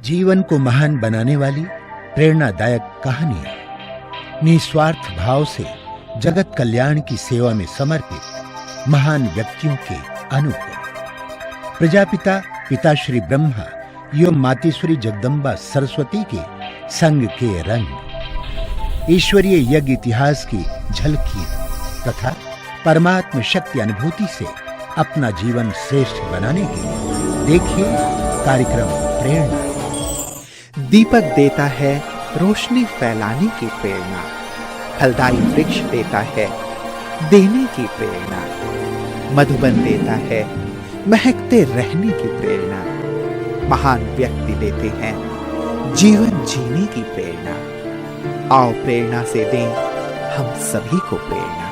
जीवन को महान बनाने वाली प्रेरणादायक कहानियां, निस्वार्थ भाव से जगत कल्याण की सेवा में समर्पित महान व्यक्तियों के अनुभव। प्रजापिता पिताश्री ब्रह्मा एवं मातेश्वरी जगदम्बा सरस्वती के संग के रंग, ईश्वरीय यज्ञ इतिहास की झलकियां तथा परमात्म शक्ति अनुभूति से अपना जीवन श्रेष्ठ बनाने के लिए देखिए कार्यक्रम प्रेरणा। दीपक देता है रोशनी फैलाने की प्रेरणा, फलदायी वृक्ष देता है देने की प्रेरणा, मधुबन देता है महकते रहने की प्रेरणा, महान व्यक्ति देते हैं जीवन जीने की प्रेरणा। आओ प्रेरणा से दें हम सभी को प्रेरणा।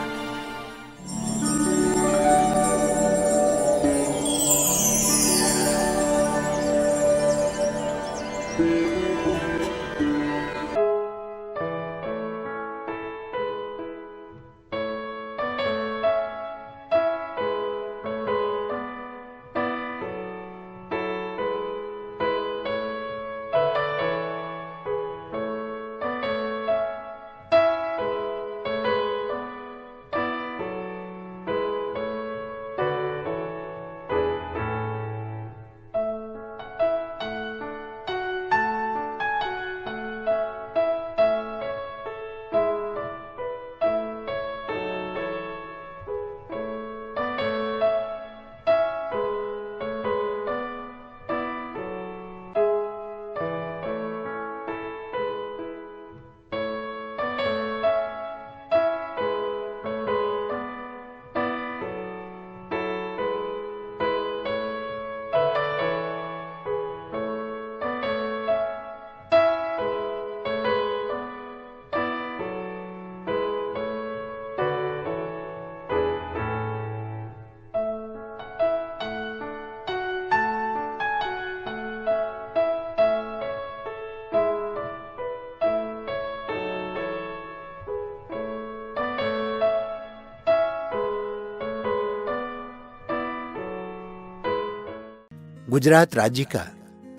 गुजरात राज्य का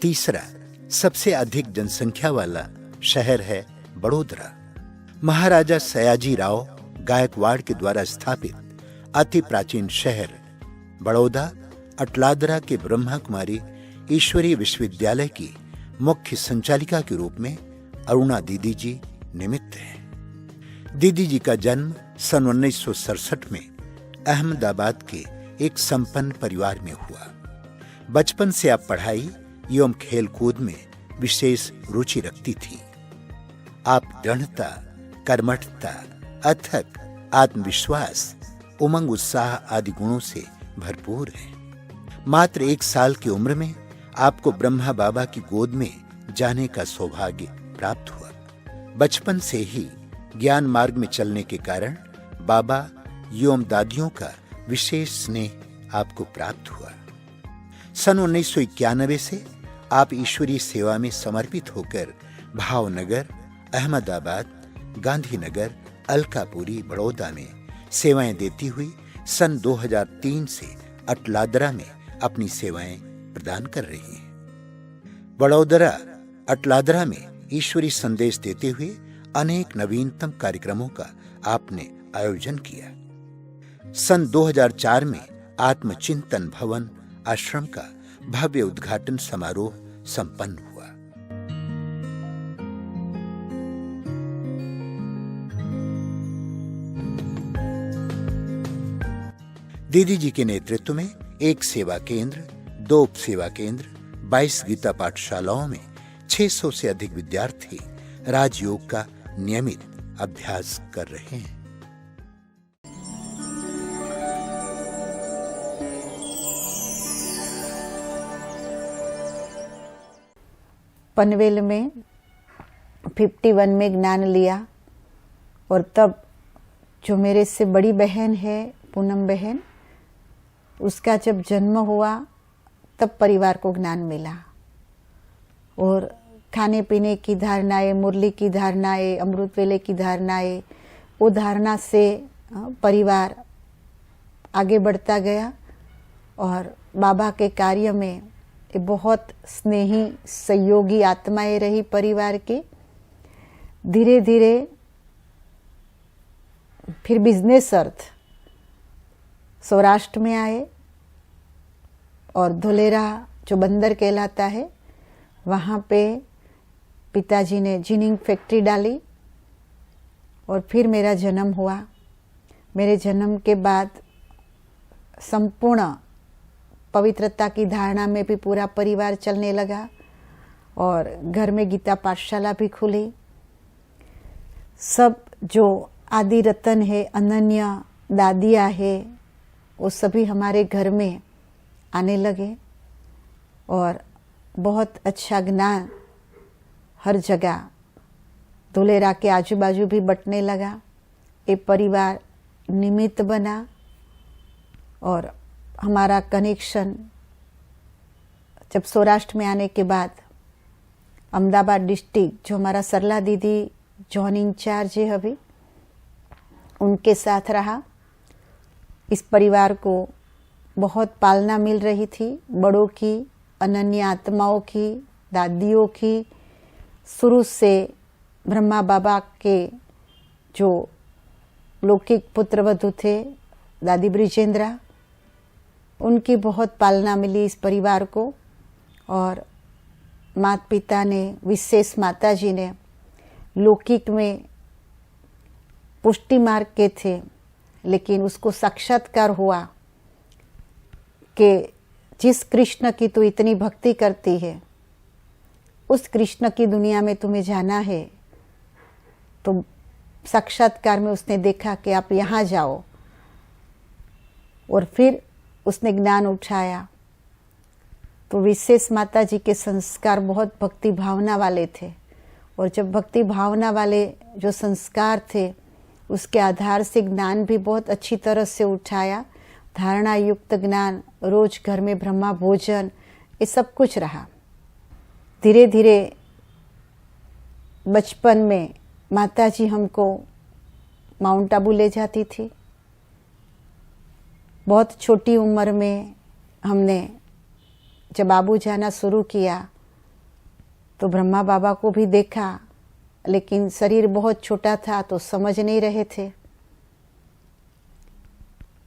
तीसरा सबसे अधिक जनसंख्या वाला शहर है बड़ोदरा। महाराजा सयाजी राव गायकवाड़ के द्वारा स्थापित अति प्राचीन शहर बड़ौदा अटलादरा के ब्रह्मा कुमारी ईश्वरीय विश्वविद्यालय की मुख्य संचालिका के रूप में अरुणा दीदी जी निमित्त हैं। दीदी जी का जन्म सन 1967 में अहमदाबाद के एक संपन्न परिवार में हुआ। बचपन से आप पढ़ाई एवं खेल कूद में विशेष रुचि रखती थी। आप दृढ़ता, कर्मठता, अथक आत्मविश्वास, उमंग उत्साह आदि गुणों से भरपूर हैं। मात्र 1 साल की उम्र में आपको ब्रह्मा बाबा की गोद में जाने का सौभाग्य प्राप्त हुआ। बचपन से ही ज्ञान मार्ग में चलने के कारण बाबा एवं दादियों का विशेष स्नेह आपको प्राप्त हुआ। सन 1991 से आप ईश्वरीय सेवा में समर्पित होकर भावनगर, अहमदाबाद, गांधीनगर, अलकापुरी, बड़ौदा में सेवाएं देती हुई सन 2003 से अटलादरा में अपनी सेवाएं प्रदान कर रही हैं। बड़ौदरा अटलादरा में ईश्वरीय संदेश देते हुए अनेक नवीनतम कार्यक्रमों का आपने आयोजन किया। सन 2004 में आत्मचिंतन भवन आश्रम का भव्य उद्घाटन समारोह संपन्न हुआ। दीदी जी के नेतृत्व में 1 सेवा केंद्र, 2 उप सेवा केंद्र, 22 गीता पाठशालाओं में 600 से अधिक विद्यार्थी राजयोग का नियमित अभ्यास कर रहे हैं। पनवेल में 51 में ज्ञान लिया और तब जो मेरे से बड़ी बहन है पूनम बहन, उसका जब जन्म हुआ तब परिवार को ज्ञान मिला। और खाने पीने की धारणाएं, मुरली की धारणाएं, अमृत वेले की धारणाएं, वो धारणा से परिवार आगे बढ़ता गया और बाबा के कार्य में ये बहुत स्नेही सहयोगी आत्माएं रही परिवार की। धीरे धीरे फिर बिजनेस अर्थ सौराष्ट्र में आए और धोलेरा जो बंदर कहलाता है वहाँ पे पिताजी ने जिनिंग फैक्ट्री डाली और फिर मेरा जन्म हुआ। मेरे जन्म के बाद संपूर्ण पवित्रता की धारणा में भी पूरा परिवार चलने लगा और घर में गीता पाठशाला भी खुली। सब जो आदि रतन है, अनन्या दादियाँ है, वो सभी हमारे घर में आने लगे और बहुत अच्छा ज्ञान हर जगह धोलेरा के आजू बाजू भी बंटने लगा। ये परिवार निमित्त बना और हमारा कनेक्शन जब सौराष्ट्र में आने के बाद अहमदाबाद डिस्ट्रिक्ट जो हमारा सरला दीदी जॉन इंचार्ज है अभी, उनके साथ रहा। इस परिवार को बहुत पालना मिल रही थी, बड़ों की, अनन्य आत्माओं की, दादियों की। शुरू से ब्रह्मा बाबा के जो लौकिक पुत्रवधु थे दादी ब्रिजेंद्रा, उनकी बहुत पालना मिली इस परिवार को। और माता पिता ने, विशेष माता जी ने लौकिक में पुष्टि मार्ग के थे, लेकिन उसको साक्षात्कार हुआ कि जिस कृष्ण की तू इतनी भक्ति करती है, उस कृष्ण की दुनिया में तुम्हें जाना है। तो साक्षात्कार में उसने देखा कि आप यहाँ जाओ और फिर उसने ज्ञान उठाया। तो विशेष माता जी के संस्कार बहुत भक्ति भावना वाले थे और जब भक्ति भावना वाले जो संस्कार थे उसके आधार से ज्ञान भी बहुत अच्छी तरह से उठाया। धारणा युक्त ज्ञान, रोज घर में ब्रह्मा भोजन, ये सब कुछ रहा। धीरे धीरे बचपन में माता जी हमको माउंट आबू ले जाती थी। बहुत छोटी उम्र में हमने जब आबू जाना शुरू किया तो ब्रह्मा बाबा को भी देखा, लेकिन शरीर बहुत छोटा था तो समझ नहीं रहे थे।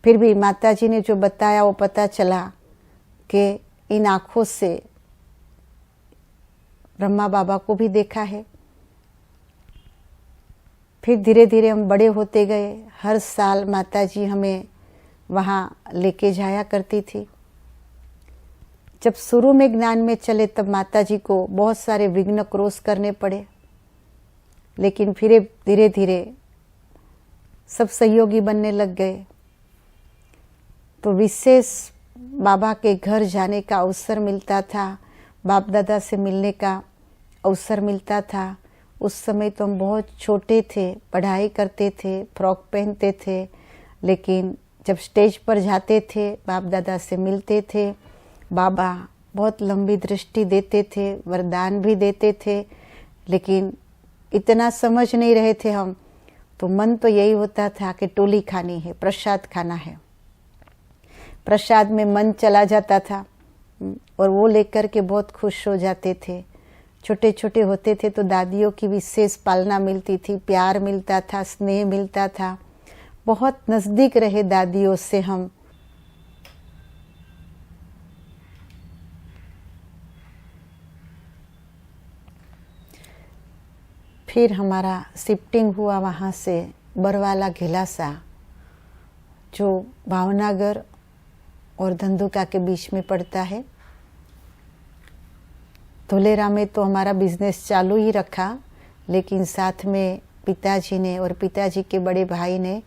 फिर भी माता जी ने जो बताया वो पता चला कि इन आँखों से ब्रह्मा बाबा को भी देखा है। फिर धीरे धीरे हम बड़े होते गए। हर साल माता जी हमें वहाँ लेके जाया करती थी। जब शुरू में ज्ञान में चले तब माता जी को बहुत सारे विघ्न क्रॉस करने पड़े, लेकिन फिर धीरे धीरे सब सहयोगी बनने लग गए। तो विशेष बाबा के घर जाने का अवसर मिलता था, बाप दादा से मिलने का अवसर मिलता था। उस समय तो हम बहुत छोटे थे, पढ़ाई करते थे, फ्रॉक पहनते थे, लेकिन जब स्टेज पर जाते थे बाप दादा से मिलते थे। बाबा बहुत लंबी दृष्टि देते थे, वरदान भी देते थे, लेकिन इतना समझ नहीं रहे थे हम। तो मन तो यही होता था कि टोली खानी है, प्रसाद खाना है। प्रसाद में मन चला जाता था और वो लेकर के बहुत खुश हो जाते थे। छोटे छोटे होते थे तो दादियों की विशेष पालना मिलती थी, प्यार मिलता था, स्नेह मिलता था। बहुत नज़दीक रहे दादियों से हम। फिर हमारा शिफ्टिंग हुआ वहाँ से बरवाला घिलासा, जो भावनगर और धंधुका के बीच में पड़ता है। धोलेरा में तो हमारा बिजनेस चालू ही रखा, लेकिन साथ में पिताजी ने और पिताजी के बड़े भाई ने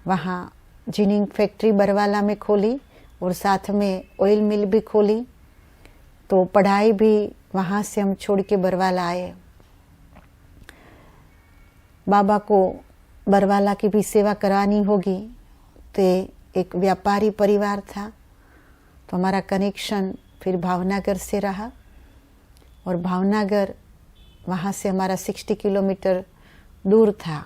वहाँ जिनिंग फैक्ट्री बरवाला में खोली और साथ में ऑयल मिल भी खोली। तो पढ़ाई भी वहाँ से हम छोड़ के बरवाला आए। बाबा को बरवाला की भी सेवा करानी होगी, तो एक व्यापारी परिवार था, तो हमारा कनेक्शन फिर भावनगर से रहा। और भावनगर वहाँ से हमारा 60 किलोमीटर दूर था।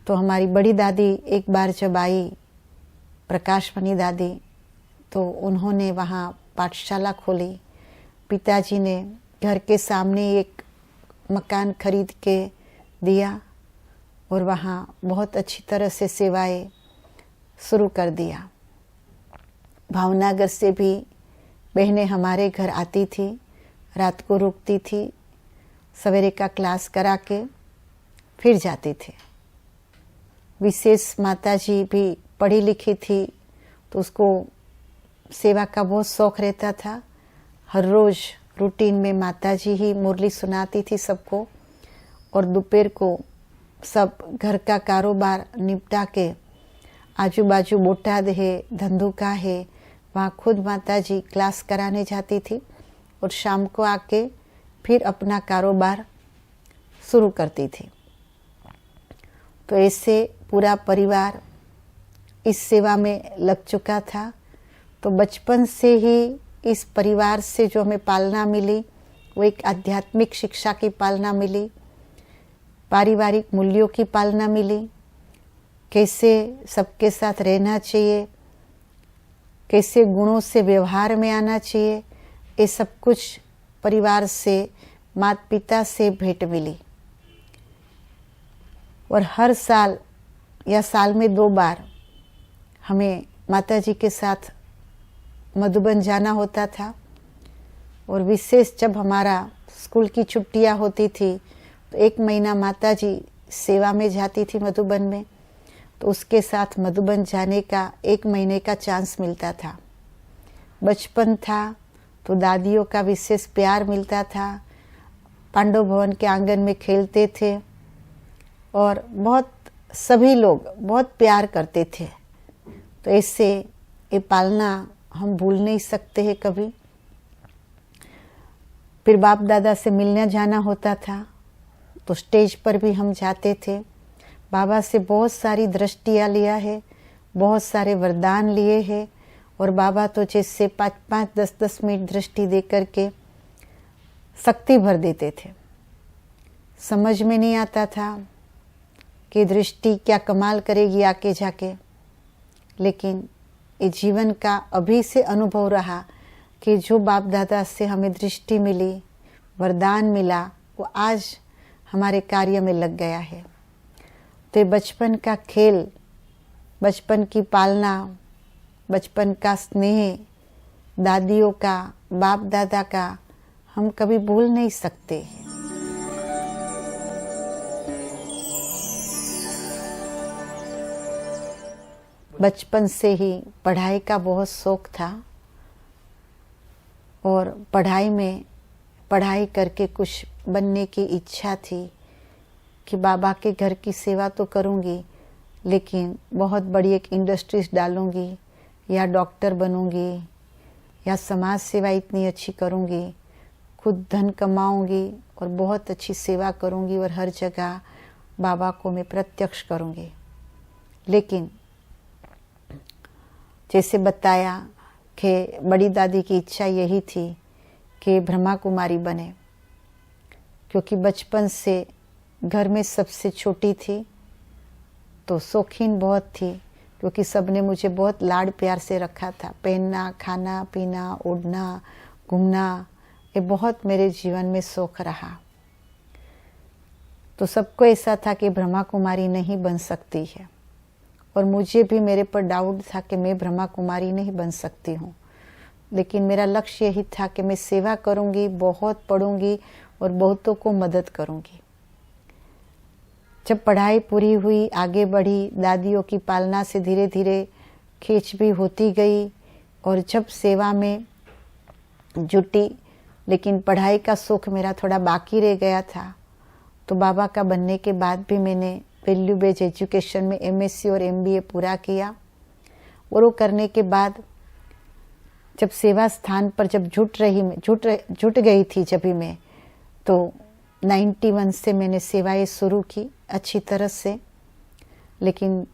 तो हमारी बड़ी दादी एक बार जब आई, प्रकाशमणि दादी, तो उन्होंने वहाँ पाठशाला खोली। पिताजी ने घर के सामने एक मकान खरीद के दिया और वहाँ बहुत अच्छी तरह से सेवाएं शुरू कर दिया। भावनगर से भी बहनें हमारे घर आती थी, रात को रुकती थी, सवेरे का क्लास करा के फिर जाती थी। विशेष माताजी भी पढ़ी लिखी थी तो उसको सेवा का बहुत शौक रहता था। हर रोज़ रूटीन में माताजी ही मुरली सुनाती थी सबको, और दोपहर को सब घर का कारोबार निपटा के आजू बाजू बोटाद है, धंधुका है, वहाँ खुद माताजी क्लास कराने जाती थी और शाम को आके फिर अपना कारोबार शुरू करती थी। तो ऐसे पूरा परिवार इस सेवा में लग चुका था। तो बचपन से ही इस परिवार से जो हमें पालना मिली वो एक आध्यात्मिक शिक्षा की पालना मिली, पारिवारिक मूल्यों की पालना मिली, कैसे सबके साथ रहना चाहिए, कैसे गुणों से व्यवहार में आना चाहिए, ये सब कुछ परिवार से, माता पिता से भेंट मिली। और हर साल या साल में 2 बार हमें माताजी के साथ मधुबन जाना होता था। और विशेष जब हमारा स्कूल की छुट्टियां होती थी तो 1 महीना माताजी सेवा में जाती थी मधुबन में, तो उसके साथ मधुबन जाने का 1 महीने का चांस मिलता था। बचपन था तो दादियों का विशेष प्यार मिलता था। पांडव भवन के आंगन में खेलते थे और बहुत सभी लोग बहुत प्यार करते थे। तो ऐसे ये पालना हम भूल नहीं सकते हैं कभी। फिर बाप दादा से मिलने जाना होता था तो स्टेज पर भी हम जाते थे। बाबा से बहुत सारी दृष्टियाँ लिया है, बहुत सारे वरदान लिए हैं। और बाबा तो जैसे 5-5, 10-10 मिनट दृष्टि दे करके शक्ति भर देते थे। समझ में नहीं आता था कि दृष्टि क्या कमाल करेगी आके जाके, लेकिन ये जीवन का अभी से अनुभव रहा कि जो बाप दादा से हमें दृष्टि मिली, वरदान मिला, वो आज हमारे कार्य में लग गया है। तो ये बचपन का खेल, बचपन की पालना, बचपन का स्नेह, दादियों का, बाप दादा का हम कभी भूल नहीं सकते। बचपन से ही पढ़ाई का बहुत शौक था और पढ़ाई करके कुछ बनने की इच्छा थी कि बाबा के घर की सेवा तो करूँगी, लेकिन बहुत बड़ी एक इंडस्ट्रीज डालूँगी या डॉक्टर बनूँगी या समाज सेवा इतनी अच्छी करूँगी, खुद धन कमाऊँगी और बहुत अच्छी सेवा करूँगी और हर जगह बाबा को मैं प्रत्यक्ष करूँगी। लेकिन जैसे बताया कि बड़ी दादी की इच्छा यही थी कि ब्रह्मा कुमारी बने, क्योंकि बचपन से घर में सबसे छोटी थी तो शौकीन बहुत थी, क्योंकि सबने मुझे बहुत लाड प्यार से रखा था। पहनना, खाना पीना, उड़ना, घूमना, ये बहुत मेरे जीवन में शौक रहा। तो सबको ऐसा था कि ब्रह्मा कुमारी नहीं बन सकती है, और मुझे भी मेरे पर डाउट था कि मैं ब्रह्मा कुमारी नहीं बन सकती हूँ। लेकिन मेरा लक्ष्य यही था कि मैं सेवा करूँगी, बहुत पढ़ूँगी और बहुतों को मदद करूँगी। जब पढ़ाई पूरी हुई, आगे बढ़ी, दादियों की पालना से धीरे धीरे खींच भी होती गई और जब सेवा में जुटी, लेकिन पढ़ाई का शौक मेरा थोड़ा बाकी रह गया था। तो बाबा का बनने के बाद भी मैंने वैल्यू बेस्ड एजुकेशन में MSc और MBA पूरा किया। और वो करने के बाद जब सेवा स्थान पर जब जुट गई थी जब भी मैं, तो 91 से मैंने सेवाएं शुरू की अच्छी तरह से। लेकिन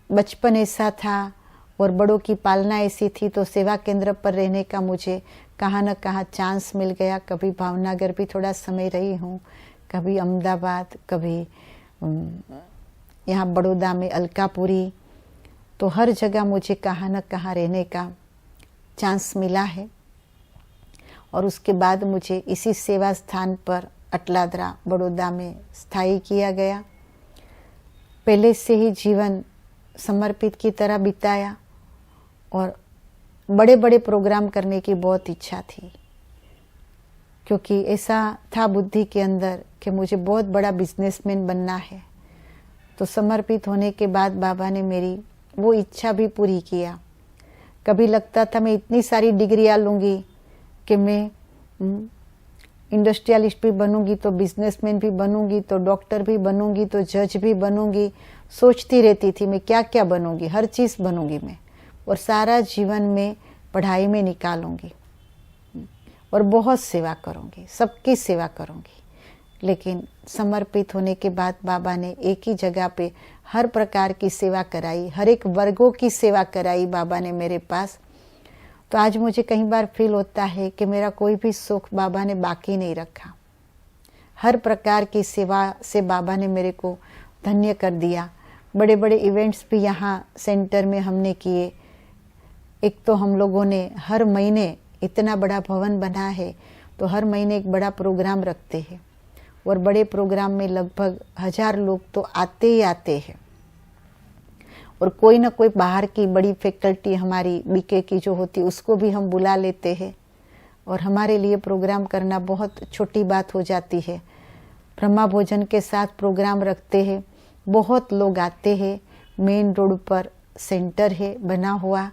बचपन ऐसा था और बड़ों की पालना ऐसी थी, तो सेवा केंद्र पर रहने का मुझे कहाँ न कहाँ चांस मिल गया। कभी भावनगर भी थोड़ा समय रही हूँ, कभी अहमदाबाद, कभी यहाँ बड़ौदा में अलकापुरी। तो हर जगह मुझे कहाँ न कहाँ रहने का चांस मिला है। और उसके बाद मुझे इसी सेवा स्थान पर अटलादरा बड़ौदा में स्थायी किया गया। पहले से ही जीवन समर्पित की तरह बिताया और बड़े बड़े प्रोग्राम करने की बहुत इच्छा थी, क्योंकि ऐसा था बुद्धि के अंदर कि मुझे बहुत बड़ा बिजनेसमैन बनना है। तो समर्पित होने के बाद बाबा ने मेरी वो इच्छा भी पूरी किया। कभी लगता था मैं इतनी सारी डिग्रियां लूँगी कि मैं इंडस्ट्रियलिस्ट भी बनूंगी, तो बिजनेसमैन भी बनूंगी, तो डॉक्टर भी बनूंगी, तो जज भी बनूंगी। सोचती रहती थी मैं क्या क्या बनूंगी, हर चीज़ बनूंगी मैं, और सारा जीवन में पढ़ाई में निकालूंगी और बहुत सेवा करूंगी, सबकी सेवा करूंगी। लेकिन समर्पित होने के बाद बाबा ने एक ही जगह पे हर प्रकार की सेवा कराई, हर एक वर्गों की सेवा कराई बाबा ने मेरे पास। तो आज मुझे कई बार फील होता है कि मेरा कोई भी सुख बाबा ने बाकी नहीं रखा। हर प्रकार की सेवा से बाबा ने मेरे को धन्य कर दिया। बड़े बड़े इवेंट्स भी यहाँ सेंटर में हमने किए। एक तो हम लोगों ने हर महीने, इतना बड़ा भवन बना है तो हर महीने एक बड़ा प्रोग्राम रखते हैं, और बड़े प्रोग्राम में लगभग 1000 लोग तो आते ही आते हैं। और कोई ना कोई बाहर की बड़ी फैकल्टी हमारी बीके की जो होती उसको भी हम बुला लेते हैं, और हमारे लिए प्रोग्राम करना बहुत छोटी बात हो जाती है। ब्रह्मा भोजन के साथ प्रोग्राम रखते हैं, बहुत लोग आते हैं। मेन रोड पर सेंटर है बना हुआ,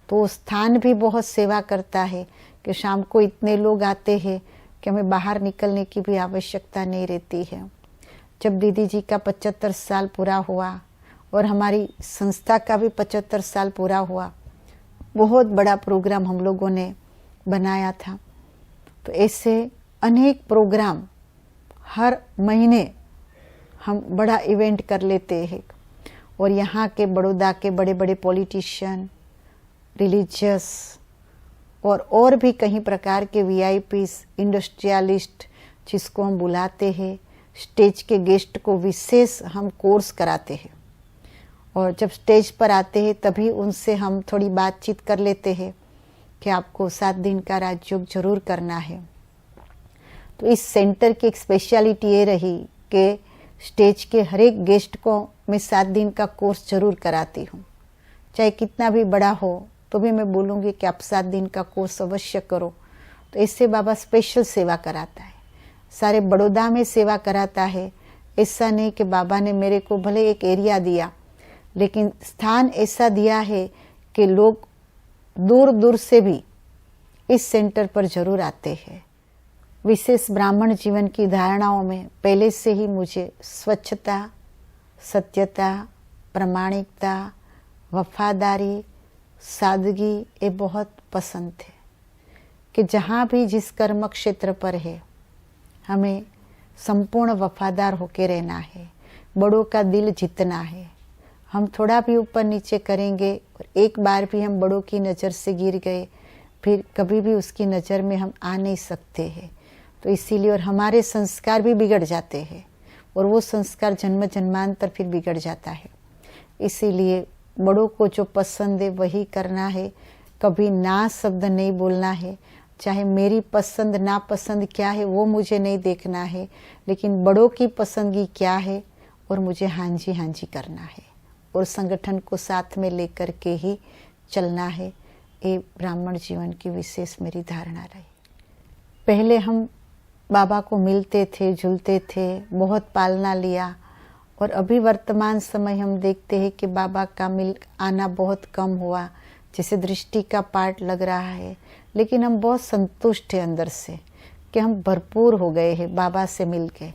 तो स्थान भी बहुत सेवा करता है कि शाम को इतने लोग आते हैं कि हमें बाहर निकलने की भी आवश्यकता नहीं रहती है। जब दीदी जी का 75 साल पूरा हुआ और हमारी संस्था का भी 75 साल पूरा हुआ, बहुत बड़ा प्रोग्राम हम लोगों ने बनाया था। तो ऐसे अनेक प्रोग्राम हर महीने हम बड़ा इवेंट कर लेते हैं, और यहाँ के बड़ौदा के बड़े बड़े पॉलिटिशियन, रिलीजियस और भी कई प्रकार के वीआईपीस, इंडस्ट्रियलिस्ट जिसको हम बुलाते हैं, स्टेज के गेस्ट को विशेष हम कोर्स कराते हैं, और जब स्टेज पर आते हैं तभी उनसे हम थोड़ी बातचीत कर लेते हैं कि आपको 7 दिन का राजयोग जरूर करना है। तो इस सेंटर की एक स्पेशलिटी ये रही कि स्टेज के हर एक गेस्ट को मैं 7 दिन का कोर्स जरूर कराती हूँ, चाहे कितना भी बड़ा हो तो भी मैं बोलूँगी कि आप 7 दिन का कोर्स अवश्य करो। तो इससे बाबा स्पेशल सेवा कराता है, सारे बड़ौदा में सेवा कराता है। ऐसा नहीं कि बाबा ने मेरे को भले एक एरिया दिया, लेकिन स्थान ऐसा दिया है कि लोग दूर दूर से भी इस सेंटर पर जरूर आते हैं। विशेष ब्राह्मण जीवन की धारणाओं में पहले से ही मुझे स्वच्छता, सत्यता, प्रामाणिकता, वफादारी, सादगी ये बहुत पसंद है कि जहाँ भी जिस कर्म क्षेत्र पर है हमें संपूर्ण वफादार होके रहना है, बड़ों का दिल जीतना है। हम थोड़ा भी ऊपर नीचे करेंगे और एक बार भी हम बड़ों की नज़र से गिर गए, फिर कभी भी उसकी नज़र में हम आ नहीं सकते हैं। तो इसीलिए और हमारे संस्कार भी बिगड़ जाते हैं, और वो संस्कार जन्म जन्मांतर फिर बिगड़ जाता है। इसीलिए बड़ों को जो पसंद है वही करना है, कभी ना शब्द नहीं बोलना है। चाहे मेरी पसंद नापसंद क्या है वो मुझे नहीं देखना है, लेकिन बड़ों की पसंदगी क्या है और मुझे हाँ जी करना है, और संगठन को साथ में लेकर के ही चलना है। ये ब्राह्मण जीवन की विशेष मेरी धारणा रही। पहले हम बाबा को मिलते थे, जुलते थे, बहुत पालना लिया, और अभी वर्तमान समय हम देखते हैं कि बाबा का मिल आना बहुत कम हुआ, जैसे दृष्टि का पाठ लग रहा है। लेकिन हम बहुत संतुष्ट हैं अंदर से कि हम भरपूर हो गए हैं बाबा से मिल के।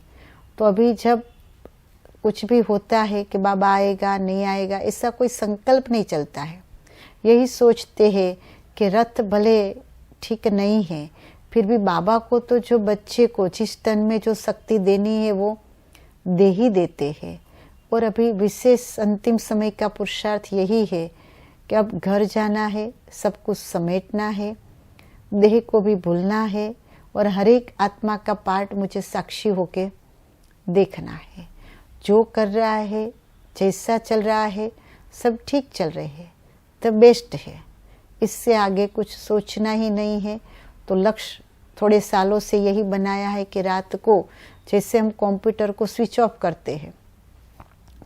तो अभी जब कुछ भी होता है कि बाबा आएगा नहीं आएगा, ऐसा कोई संकल्प नहीं चलता है। यही सोचते हैं कि रथ भले ठीक नहीं है, फिर भी बाबा को तो जो बच्चे को जिस तन में जो शक्ति देनी है वो दे ही देते हैं। और अभी विशेष अंतिम समय का पुरुषार्थ यही है कि अब घर जाना है, सब कुछ समेटना है, देह को भी भूलना है, और हर एक आत्मा का पार्ट मुझे साक्षी होके देखना है। जो कर रहा है, जैसा चल रहा है, सब ठीक चल रहे हैं तो बेस्ट है। इससे आगे कुछ सोचना ही नहीं है। तो लक्ष्य थोड़े सालों से यही बनाया है कि रात को जैसे हम कंप्यूटर को स्विच ऑफ करते हैं,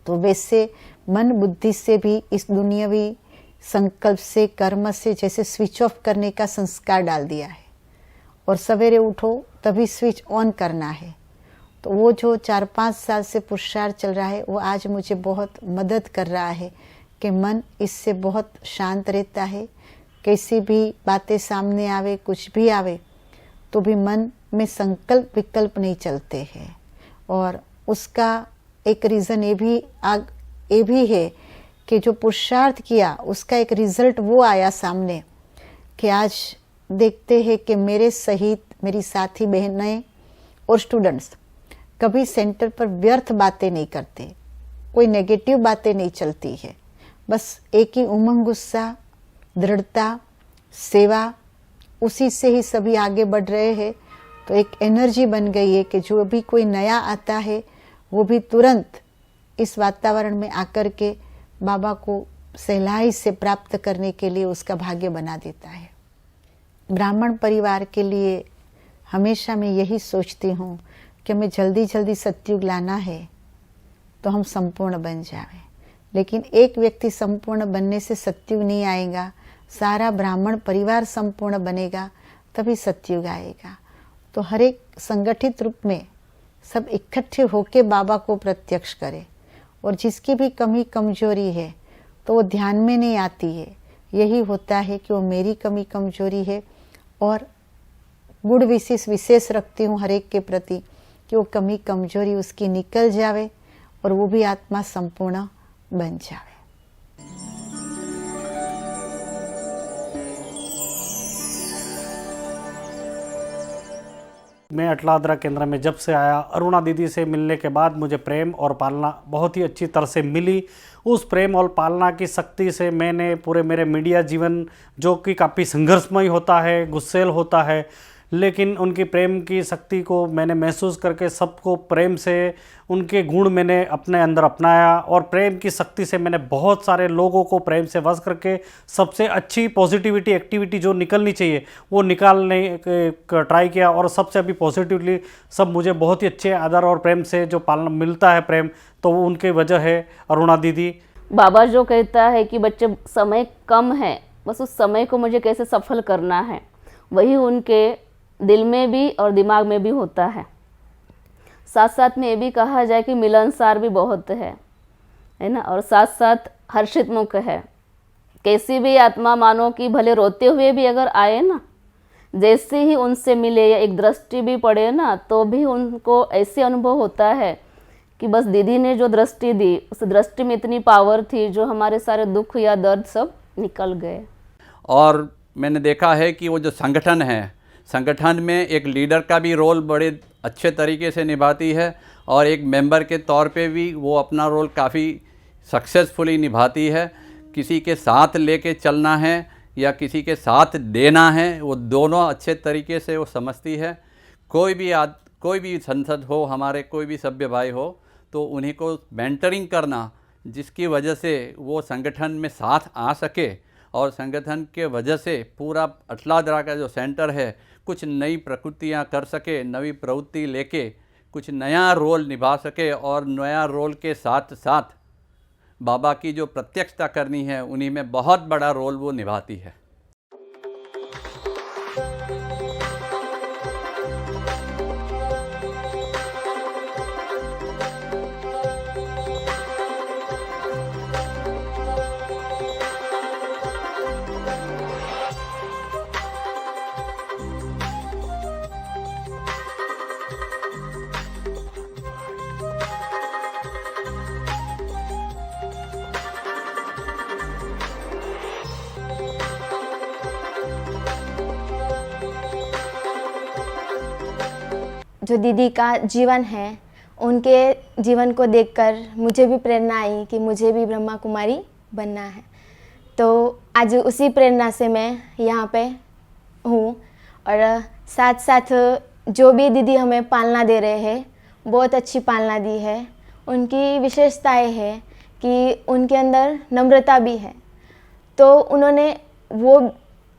तो वैसे मन बुद्धि से भी इस दुनियावी संकल्प से, कर्म से जैसे स्विच ऑफ करने का संस्कार डाल दिया है। और सवेरे उठो तभी स्विच ऑन करना है। तो वो जो 4-5 साल से पुरुषार्थ चल रहा है, वो आज मुझे बहुत मदद कर रहा है कि मन इससे बहुत शांत रहता है। कैसी भी बातें सामने आवे, कुछ भी आवे, तो भी मन में संकल्प विकल्प नहीं चलते हैं। और उसका एक रीज़न ये भी है कि जो पुरुषार्थ किया उसका एक रिजल्ट वो आया सामने कि आज देखते हैं कि मेरे सहित मेरी साथी बहनें और स्टूडेंट्स कभी सेंटर पर व्यर्थ बातें नहीं करते, कोई नेगेटिव बातें नहीं चलती है। बस एक ही उमंग, उत्साह, दृढ़ता, सेवा, उसी से ही सभी आगे बढ़ रहे हैं। तो एक एनर्जी बन गई है कि जो भी कोई नया आता है वो भी तुरंत इस वातावरण में आकर के बाबा को सहलाई से प्राप्त करने के लिए उसका भाग्य बना देता है। ब्राह्मण परिवार के लिए हमेशा मैं यही सोचती हूँ कि हमें जल्दी जल्दी सतयुग लाना है तो हम संपूर्ण बन जाएं। लेकिन एक व्यक्ति संपूर्ण बनने से सतयुग नहीं आएगा, सारा ब्राह्मण परिवार संपूर्ण बनेगा तभी सतयुग आएगा। तो हर एक संगठित रूप में सब इकट्ठे होके बाबा को प्रत्यक्ष करें। और जिसकी भी कमी कमजोरी है तो वो ध्यान में नहीं आती है। यही होता है कि वो मेरी कमी कमजोरी है और गुण विशेष रखती हूँ हर एक के प्रति कि वो कमी कमजोरी उसकी निकल जावे और वो भी आत्मा संपूर्ण बन जावे। मैं अटलादरा केंद्र में जब से आया, अरुणा दीदी से मिलने के बाद मुझे प्रेम और पालना बहुत ही अच्छी तरह से मिली। उस प्रेम और पालना की शक्ति से मैंने पूरे मेरे मीडिया जीवन, जो कि काफ़ी संघर्षमय होता है, गुस्सेल होता है, लेकिन उनकी प्रेम की शक्ति को मैंने महसूस करके सबको प्रेम से उनके गुण मैंने अपने अंदर अपनाया। और प्रेम की शक्ति से मैंने बहुत सारे लोगों को प्रेम से वश करके सबसे अच्छी पॉजिटिविटी एक्टिविटी जो निकलनी चाहिए वो निकालने का ट्राई किया। और सबसे अभी पॉजिटिवली सब मुझे बहुत ही अच्छे आदर और प्रेम से जो पालना मिलता है प्रेम, तो वो उनके वजह है अरुणा दीदी। बाबा जो कहता है कि बच्चे समय कम है, बस उस समय को मुझे कैसे सफल करना है, वही उनके दिल में भी और दिमाग में भी होता है। साथ साथ में ये भी कहा जाए कि मिलनसार भी बहुत है ना, और साथ साथ हर्षित मुख है। कैसी भी आत्मा मानो कि भले रोते हुए भी अगर आए ना, जैसे ही उनसे मिले या एक दृष्टि भी पड़े ना, तो भी उनको ऐसे अनुभव होता है कि बस दीदी ने जो दृष्टि दी, उस दृष्टि में इतनी पावर थी जो हमारे सारे दुख या दर्द सब निकल गए। और मैंने देखा है कि वो जो संगठन है, संगठन में एक लीडर का भी रोल बड़े अच्छे तरीके से निभाती है और एक मेंबर के तौर पे भी वो अपना रोल काफ़ी सक्सेसफुली निभाती है। किसी के साथ लेके चलना है या किसी के साथ देना है, वो दोनों अच्छे तरीके से वो समझती है। कोई भी संसद हो, हमारे कोई भी सभ्य भाई हो, तो उन्हीं को मेंटरिंग करना, जिसकी वजह से वो संगठन में साथ आ सके और संगठन के वजह से पूरा अटलादरा का जो सेंटर है कुछ नई प्रकृतियाँ कर सके, नई प्रवृत्ति लेके कुछ नया रोल निभा सके। और नया रोल के साथ साथ बाबा की जो प्रत्यक्षता करनी है, उन्हीं में बहुत बड़ा रोल वो निभाती है। जो दीदी का जीवन है, उनके जीवन को देखकर मुझे भी प्रेरणा आई कि मुझे भी ब्रह्मा कुमारी बनना है। तो आज उसी प्रेरणा से मैं यहाँ पे हूँ। और साथ साथ जो भी दीदी हमें पालना दे रहे हैं, बहुत अच्छी पालना दी है। उनकी विशेषताएं है कि उनके अंदर नम्रता भी है। तो उन्होंने वो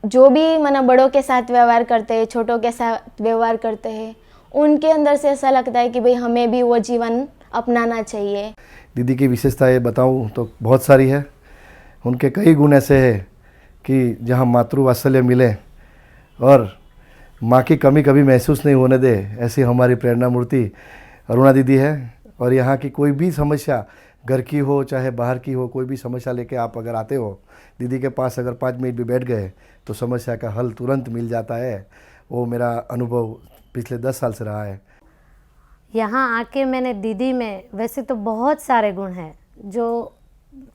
जो भी मना बड़ों के साथ व्यवहार करते हैं, छोटों के साथ व्यवहार करते हैं, उनके अंदर से ऐसा लगता है कि भाई हमें भी वो जीवन अपनाना चाहिए। दीदी की विशेषताएं बताऊं तो बहुत सारी है। उनके कई गुण ऐसे हैं कि जहां मातृवात्सल्य मिले और माँ की कमी कभी महसूस नहीं होने दे, ऐसी हमारी प्रेरणा मूर्ति अरुणा दीदी है। और यहाँ की कोई भी समस्या, घर की हो चाहे बाहर की हो, कोई भी समस्या लेके आप अगर आते हो दीदी के पास, अगर 5 मिनट भी बैठ गए तो समस्या का हल तुरंत मिल जाता है। वो मेरा अनुभव पिछले 10 साल से रहा है। यहाँ आके मैंने दीदी में वैसे तो बहुत सारे गुण हैं, जो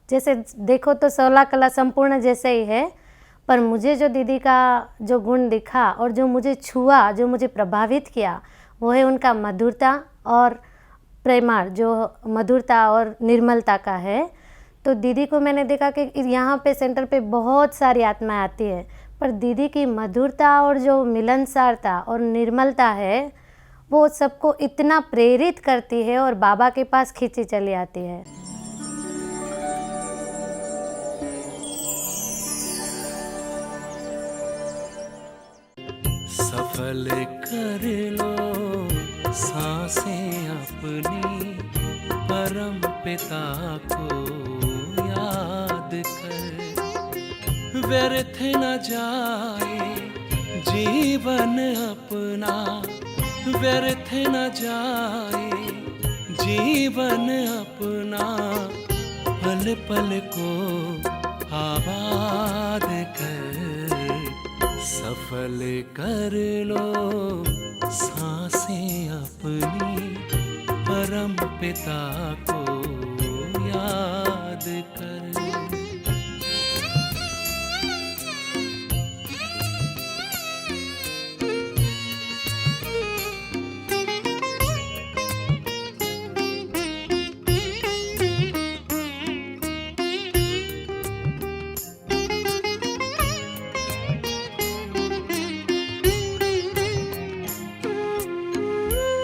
जैसे देखो तो 16 कला संपूर्ण जैसे ही है, पर मुझे जो दीदी का जो गुण दिखा और जो मुझे छुआ, जो मुझे प्रभावित किया, वो है उनका मधुरता और प्रेमाळ, जो मधुरता और निर्मलता का है। तो दीदी को मैंने देखा कि यहाँ पे सेंटर पे बहुत सारी आत्माएं आती है, पर दीदी की मधुरता और जो मिलनसारता और निर्मलता है वो सबको इतना प्रेरित करती है और बाबा के पास खींची चली आती है। सफल कर लो सांसें अपनी, परम पिता को याद कर। व्यर्थ न जाए जीवन अपना, व्यर्थ न जाए जीवन अपना, पल पल को आबाद कर। सफल कर लो सांसें अपनी, परम पिता को याद कर।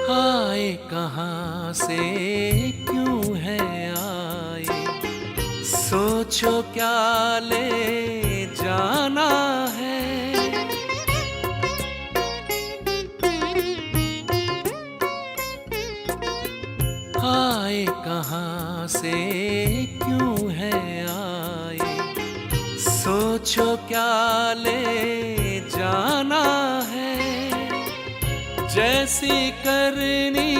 आए कहाँ से क्यों है आए, सोचो क्या ले जाना है। आए कहाँ से क्यों है आए, सोचो क्या ले जाना है। जैसी करनी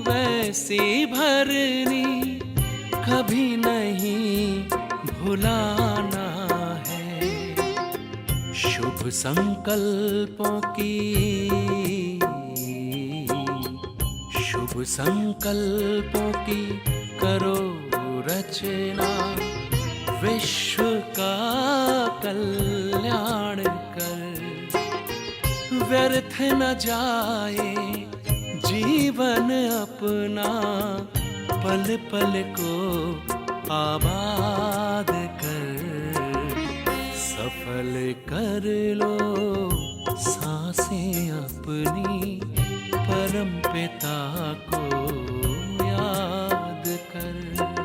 वैसी भरनी, कभी नहीं भुलाना है। शुभ संकल्पों की, शुभ संकल्पों की करो रचना, विश्व का कल्याण कर। व्यर्थ न जाए जीवन अपना, पल पल को आबाद कर। सफल कर लो सांसें अपनी, परम पिता को याद कर।